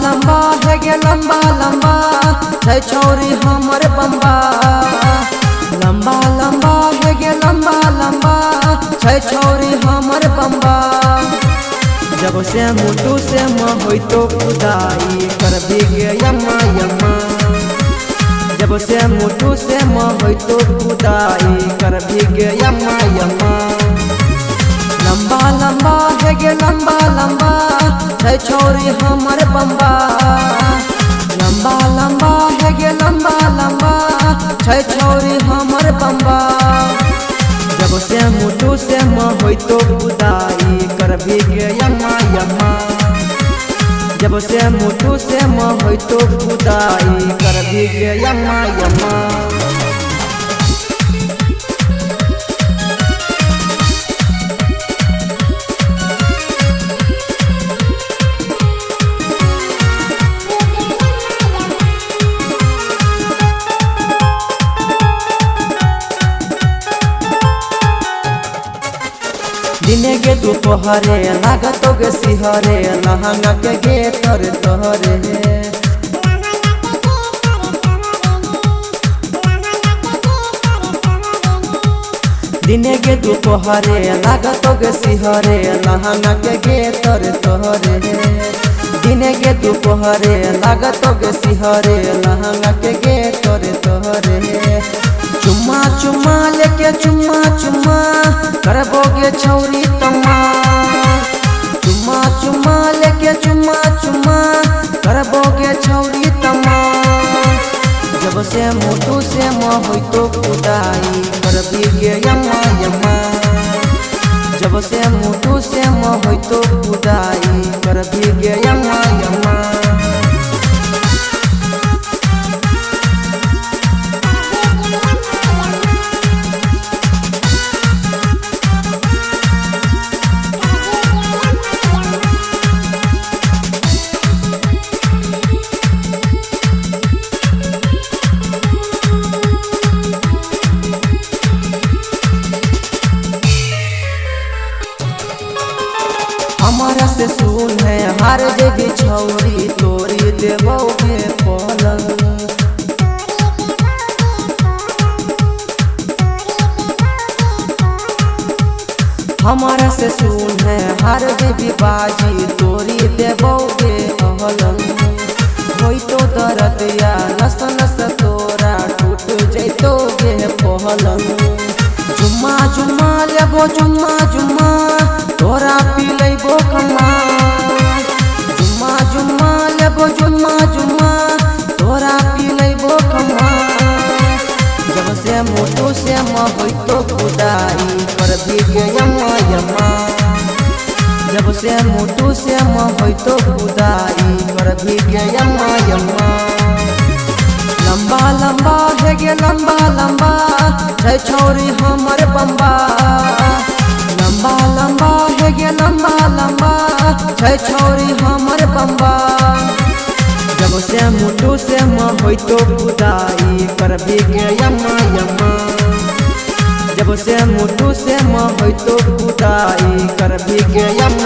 लंबा है गे लंबा लंबा छै छौरी हमर बम्बा। लंबा लंबा है गे लंबा लंबा छै छौरी हमर बम्बा। जब से मुटु से होई तो खुदाई कर भी गे यम्मा यम्मा। जब से मुटु से होई तो खुदाई कर भी गे यम्मा यम्मा। लंबा लंबा है गे लंबा लंबा छै छौरी हमर बम्बा। लंबा लंबा है गे लंबा लंबा छै छौरी हमर बम्बा। जब से मुटु से होई तो खुदाई कर भी गे यम्मा यम्मा। जब से मुटु से होई तो खुदाई कर भी गे यम्मा यम्मा। दिने गे दोपहरे लागतो गे सिहरे लहंगा के गे तोरे तोहरे। दिने गे दोपहरे लागतो गे सिहरे लहंगा के गे तोरे तोहरे। दिने गे दोपहरे लागतो गे सिहरे लहंगा के गे तोरे तोहरे। चुम्मा चुम्मा लेके चुम्मा चुम्मा करबोगे छौरी तम्मा। चुम्मा चुम्मा लेके चुम्मा चुम्मा करबोगे छौरी तम्मा। जब से मुटु से होई तो खुदाई कर भी गे यम्मा यम्मा। जब से मुटु से होई तो खुदाई कर भी गे यम्मा यम्मा। हमारा से सुन है हार देवी छौरी तोरी देवोगे पलंग। हमारा से सुन है हार देवी बाजी तोरी देवोगे पलंग। होई तो दर्द या नस नस तोरा टूट जैतोगे पलंग। जुम्मा जुम्मा लेबो जुम्मा जुम्मा तोरा पी लेबो कम्मा। जुम्मा जुम्मा लेबो जुम्मा जुम्मा तोरा पी लेबो कम्मा। जब से मुटु से होई तो खुदाई कर भी गे यम्मा यम्मा। जब से मुटु से होई तो खुदाई कर भी गे यम्मा यम्मा। लंबा लंबा है गे लंबा लंबा छै छौरी हमर बम्बा। लंबा लंबा है गे लंबा लंबा छै छौरी हमर बम्बा। जब से मुटु से होई तो खुदाई कर भी गे यम्मा यम्मा। जब से मुटु से होई तो खुदाई कर भी गे यम्मा।